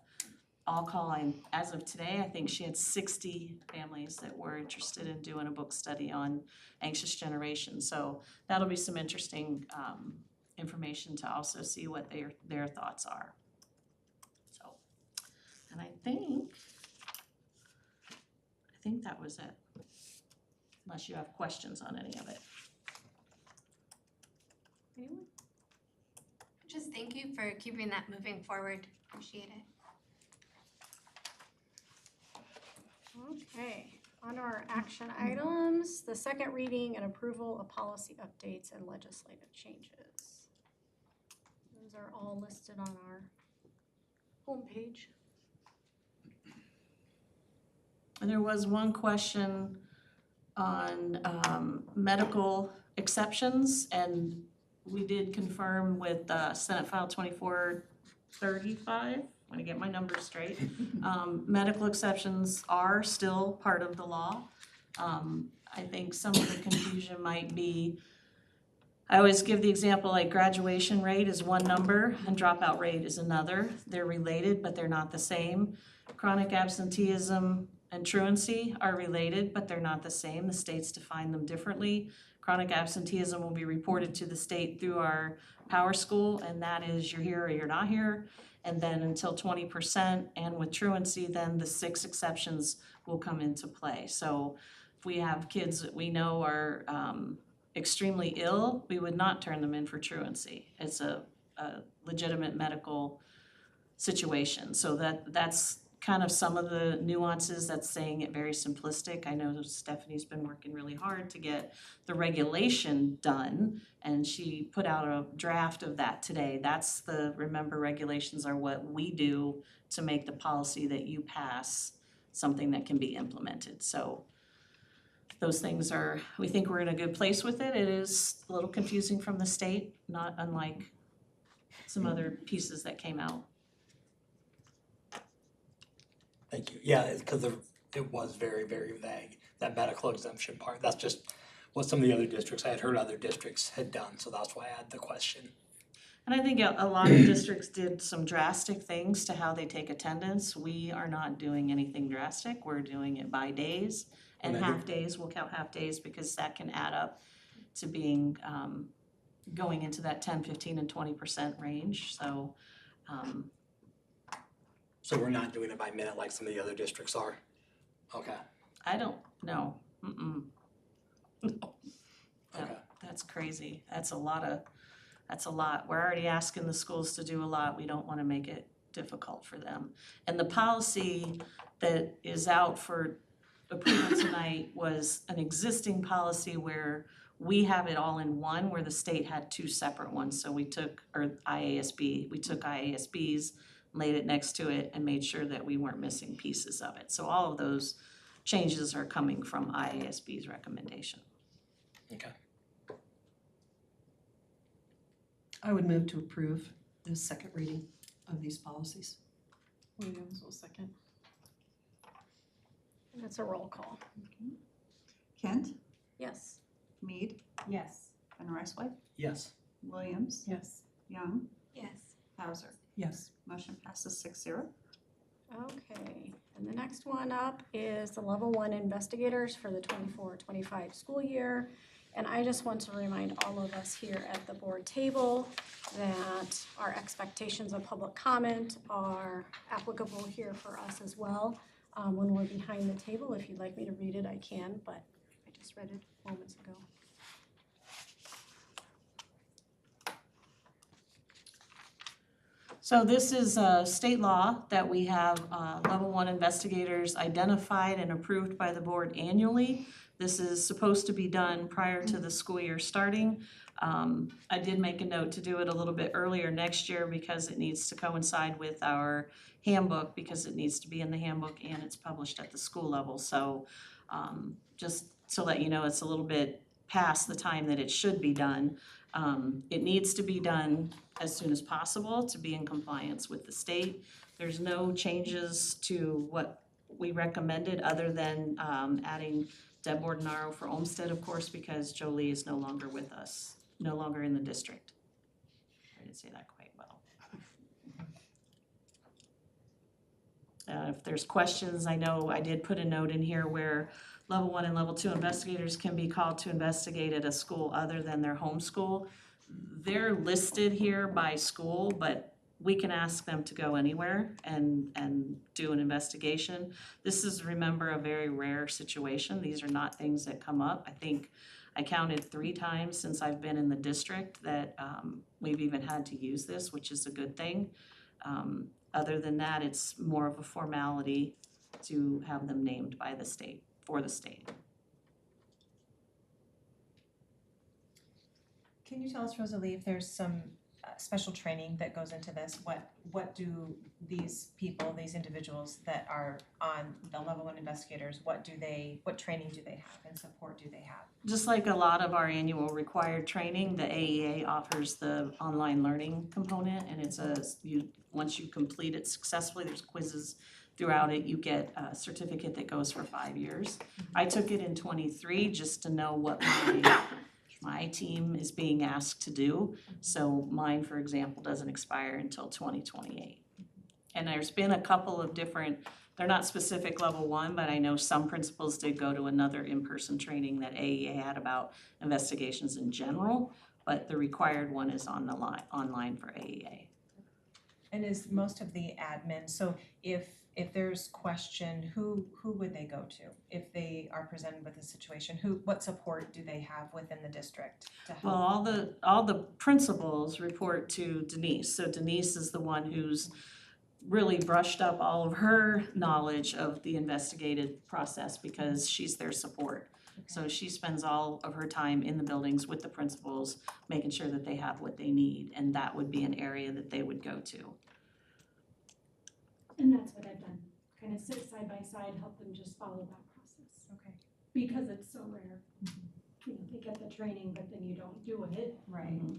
call, as of today, I think she had 60 families that were interested in doing a book study on anxious generation. So that'll be some interesting information to also see what their thoughts are. So, and I think that was it, unless you have questions on any of it. Anyone? Just thank you for keeping that moving forward. Appreciate it. Okay, on to our action items, the second reading and approval of policy updates and legislative changes. Those are all listed on our homepage. And there was one question on medical exceptions, and we did confirm with Senate File 2435. I want to get my numbers straight. Medical exceptions are still part of the law. I think some of the confusion might be, I always give the example like graduation rate is one number and dropout rate is another. They're related, but they're not the same. Chronic absenteeism and truancy are related, but they're not the same. The states define them differently. Chronic absenteeism will be reported to the state through our Power School, and that is you're here or you're not here. And then until 20%, and with truancy, then the 6 exceptions will come into play. So if we have kids that we know are extremely ill, we would not turn them in for truancy. It's a legitimate medical situation. So that's kind of some of the nuances. That's saying it very simplistic. I know Stephanie's been working really hard to get the regulation done, and she put out a draft of that today. Remember, regulations are what we do to make the policy that you pass something that can be implemented. So those things we think we're in a good place with it. It is a little confusing from the state, not unlike some other pieces that came out. Thank you. Yeah, it's because it was very, very vague, that medical exemption part. That's just what some of the other districts, I had heard other districts had done, so that's why I had the question. And I think a lot of districts did some drastic things to how they take attendance. We are not doing anything drastic. We're doing it by days and half days. We'll count half days because that can add up to being, going into that 10, 15, and 20% range. So, So we're not doing it by minute like some of the other districts are? Okay. I don't know. No. Okay. That's crazy. That's a lot of That's a lot. We're already asking the schools to do a lot. We don't want to make it difficult for them. And the policy that is out for approval tonight was an existing policy where we have it all in one, where the state had two separate ones. So we took, or IASB, we took IASB's, laid it next to it, and made sure that we weren't missing pieces of it. So all of those changes are coming from IASB's recommendation. Okay. I would move to approve the second reading of these policies. Williams will second. That's a roll call. Kent, Yes. Mead, Yes. Van Ryswick, Yes. Williams, Yes. Young, Yes. Hauser. Yes. Motion passes 6-0. Okay, and the next one up is the level 1 investigators for the 24-25 school year. And I just want to remind all of us here at the board table that our expectations of public comment are applicable here for us as well. When we're behind the table, if you'd like me to read it, I can, but I just read it moments ago. So this is a state law that we have level 1 investigators identified and approved by the board annually. This is supposed to be done prior to the school year starting. I did make a note to do it a little bit earlier next year because it needs to coincide with our handbook, because it needs to be in the handbook and it's published at the school level. So just to let you know, it's a little bit past the time that it should be done. It needs to be done as soon as possible to be in compliance with the state. There's no changes to what we recommended other than adding Deb Bordenaro for Olmsted, of course, because Jolie is no longer with us, no longer in the district. I didn't say that quite well. If there's questions, I know I did put a note in here where level 1 and level 2 investigators can be called to investigate at a school other than their home school. They're listed here by school, but we can ask them to go anywhere and do an investigation. This is, remember, a very rare situation. These are not things that come up. I think I counted 3 times since I've been in the district that we've even had to use this, which is a good thing. Other than that, it's more of a formality to have them named by the state, for the state. Can you tell us, Rosalie, if there's some special training that goes into this? What do these people, these individuals that are on the level 1 investigators, what training do they have and support do they have? Just like a lot of our annual required training, the AEA offers the online learning component, and it's once you complete it successfully, there's quizzes throughout it, you get a certificate that goes for 5 years. I took it in 23 just to know what my team is being asked to do. So mine, for example, doesn't expire until 2028. And there's been a couple of different, they're not specific level 1, but I know some principals did go to another in-person training that AEA had about investigations in general, but the required one is on the online for AEA. And is most of the admin, so if there's question, who would they go to if they are presented with a situation? What support do they have within the district to help? Well, all the principals report to Denise. So Denise is the one who's really brushed up all of her knowledge of the investigative process because she's their support. Okay. So she spends all of her time in the buildings with the principals, making sure that they have what they need, and that would be an area that they would go to. And that's what I've done, kind of sit side by side, help them just follow that process. Okay. Because it's so rare. You know, they get the training, but then you don't do it. Right. Mm-hmm.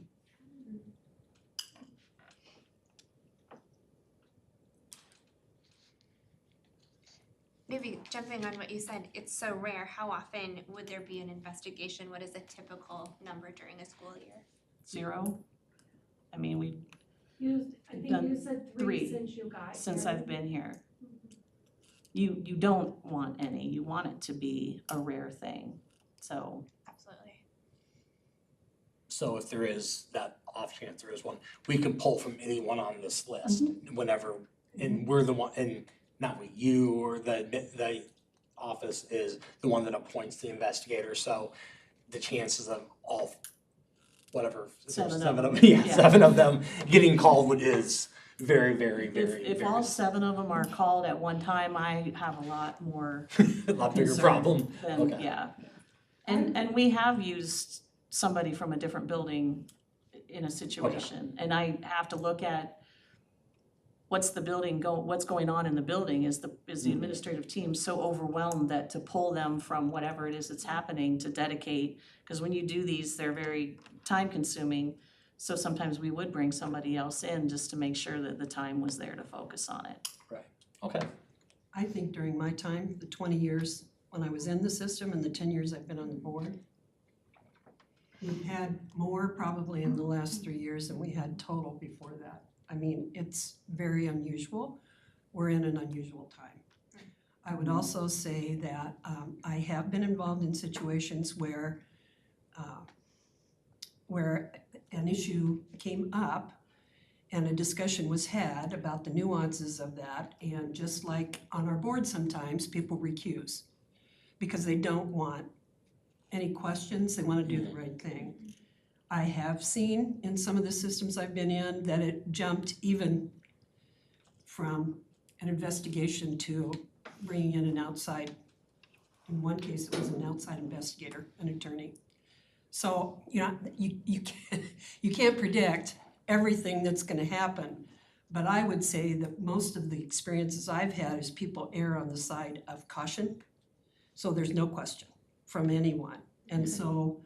Maybe jumping on what you said, it's so rare. How often would there be an investigation? What is a typical number during a school year? 0. I mean, I think you said 3 since you got since here. I've been here. You don't want any. You want it to be a rare thing. So absolutely. So if there is that off chance there is one, we can pull from anyone on this list whenever, and we're the one, and not we, you or the office is the one that appoints the investigator. So the chances of all whatever, Seven of seven them. of, yeah, Yeah. 7 of them getting called is very, very, very, If all 7 of them are called at one time, I have a lot more a lot bigger concern problem. than, Okay. yeah. And we have used somebody from a different building in a situation, and I have to look at what's going on in the building. Is the administrative team so overwhelmed that to pull them from whatever it is that's happening to dedicate, because when you do these, they're very time consuming. So sometimes we would bring somebody else in just to make sure that the time was there to focus on it. Right, okay. I think during my time, the 20 years when I was in the system and the 10 years I've been on the board, we've had more probably in the last 3 years than we had total before that. I mean, it's very unusual. We're in an unusual time. I would also say that I have been involved in situations where an issue came up and a discussion was had about the nuances of that, and just like on our board sometimes, people recuse because they don't want any questions, they want to do the right thing. I have seen in some of the systems I've been in that it jumped even from an investigation to bringing in an outside, in one case it was an outside investigator, an attorney. So, you know, you can't predict everything that's gonna happen, but I would say that most of the experiences I've had is people err on the side of caution, so there's no question from anyone. And so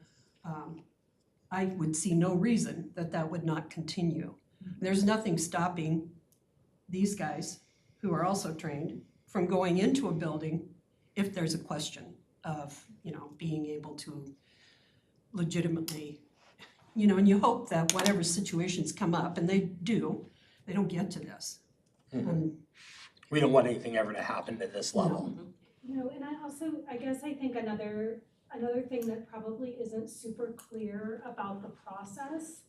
I would see no reason that that would not continue. There's nothing stopping these guys, who are also trained, from going into a building if there's a question of, you know, being able to legitimately, you know, and you hope that whatever situations come up, and they do, they don't get to this. We don't want anything ever to happen to this level. No, and I guess I think another thing that probably isn't super clear about the process,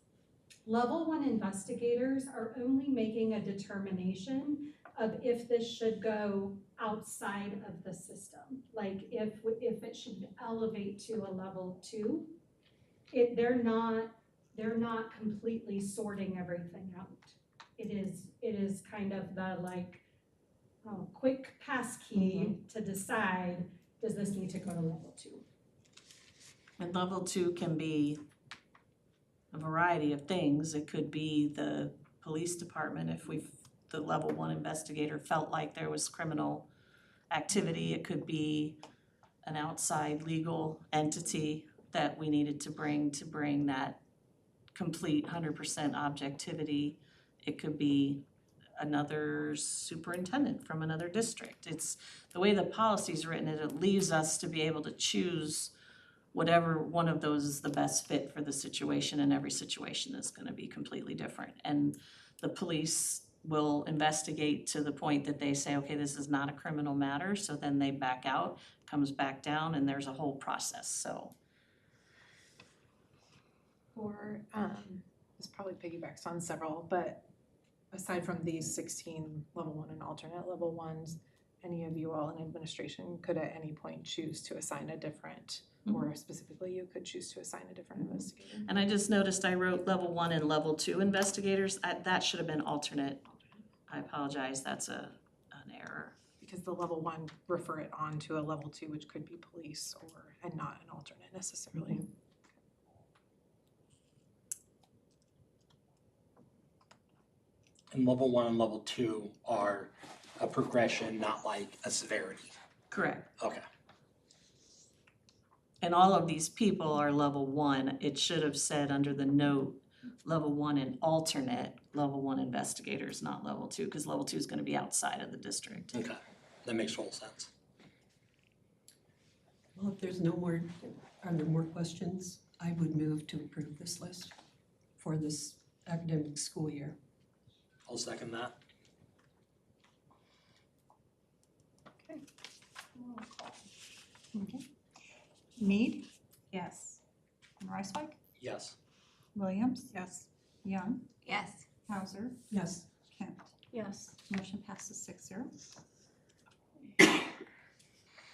level 1 investigators are only making a determination of if this should go outside of the system. Like if it should elevate to a level 2, they're not completely sorting everything out. It is kind of the like quick pass key to decide, does this need to go to level 2? And level 2 can be a variety of things. It could be the police department if the level 1 investigator felt like there was criminal activity. It could be an outside legal entity that we needed to bring that complete 100% objectivity. It could be another superintendent from another district. It's the way the policy's written, it leaves us to be able to choose whatever one of those is the best fit for the situation, and every situation is going to be completely different. And the police will investigate to the point that they say, okay, this is not a criminal matter, so then they back out, comes back down, and there's a whole process, so. Or, this probably piggybacks on several, but aside from these 16 level 1 and alternate level 1s, any of you all in administration could at any point choose to assign a different, or specifically you could choose to assign a different investigator. And I just noticed I wrote level 1 and level 2 investigators. That should have been alternate. I apologize, that's an error. Because the level 1 refer it on to a level 2, which could be police and not an alternate necessarily. And level 1 and level 2 are a progression, not like a severity. Correct. Okay. And all of these people are level 1. It should have said under the note, level 1 and alternate level 1 investigators, not level 2, because level 2 is going to be outside of the district. Okay, that makes total sense. Well, if there's are there more questions? I would move to approve this list for this academic school year. I'll second that. Okay. Mead? Yes. Reiswijk? Yes. Williams? Yes. Young? Yes. Hauser? Yes. Kent? Yes. Motion passes 6-0.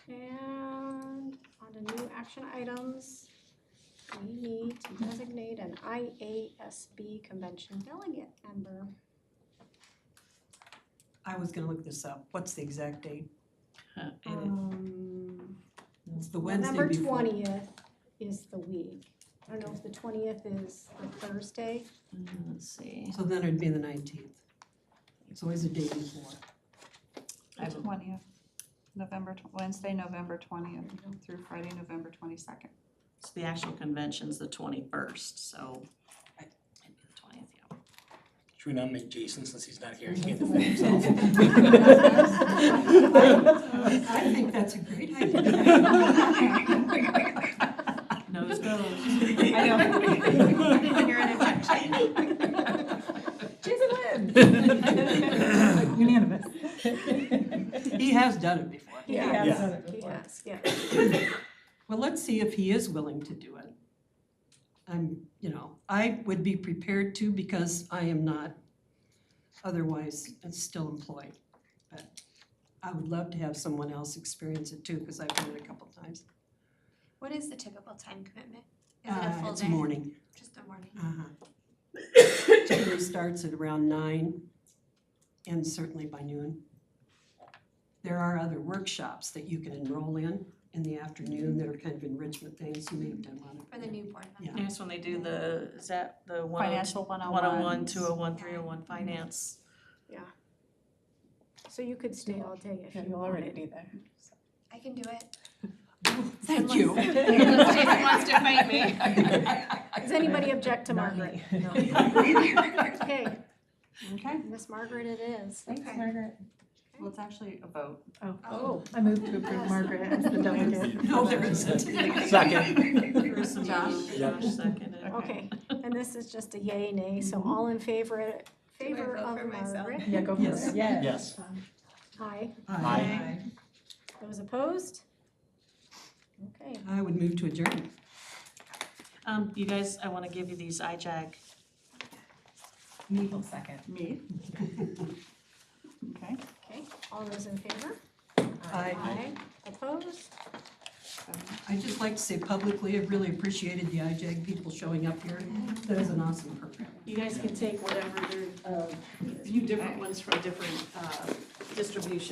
And on to new action items. we need to designate an IASB convention delegate member. I was gonna look this up. What's the exact date? It's the Wednesday November before. 20th is the week. I don't know if the 20th is the Thursday. Let's see. So then it'd be the 19th. It's always a day before. The 20th, Wednesday, November 20th through Friday, November 22nd. So the actual convention's the 21st, so it'd be the 20th, yeah. Should we nominate Jason since he's not here? He can't defend himself. I think that's a great idea. Nose goes. I know. You're an objection. Jason wins. Unanimous. He has done it before. He Yeah. has, done it he before. has, yeah. Well, let's see if he is willing to do it. I would be prepared to because I am not otherwise still employed. But I would love to have someone else experience it too, because I've done it a couple times. What is the typical time commitment? Is it a full It's day? morning. Just a morning. Typically starts at around 9 and certainly by noon. There are other workshops that you can enroll in the afternoon that are kind of enrichment things. You may have done one. For the new board member. Yeah. Yes, when they do is that the Financial 101, 201, 301 finance? So you could stay all day if you You'll already wanted. be there. I can do it. Thank you. Unless Jason wants to fight me. Does anybody object to Not Margaret? me. Okay, Okay, Miss Margaret it is. Thanks, Okay. Margaret. well, it's actually a vote. Oh, I moved to approve Margaret as the delegate. No, there isn't. Second. Chris and Josh. Josh seconded. Okay, and this is just a yay, nay, so all in favor vote of for myself? Margaret? Yeah, go for Yes. it. Yes. Aye. Aye. Those opposed? Okay, I would move to adjourn. You guys, I wanna give you these IJAG. Me will second. Me. Okay. okay, all those in favor? Aye. Opposed? I'd just like to say publicly, I really appreciated the IJAG people showing up here. That is an awesome program. You guys can take whatever, a few different ones from different distributions.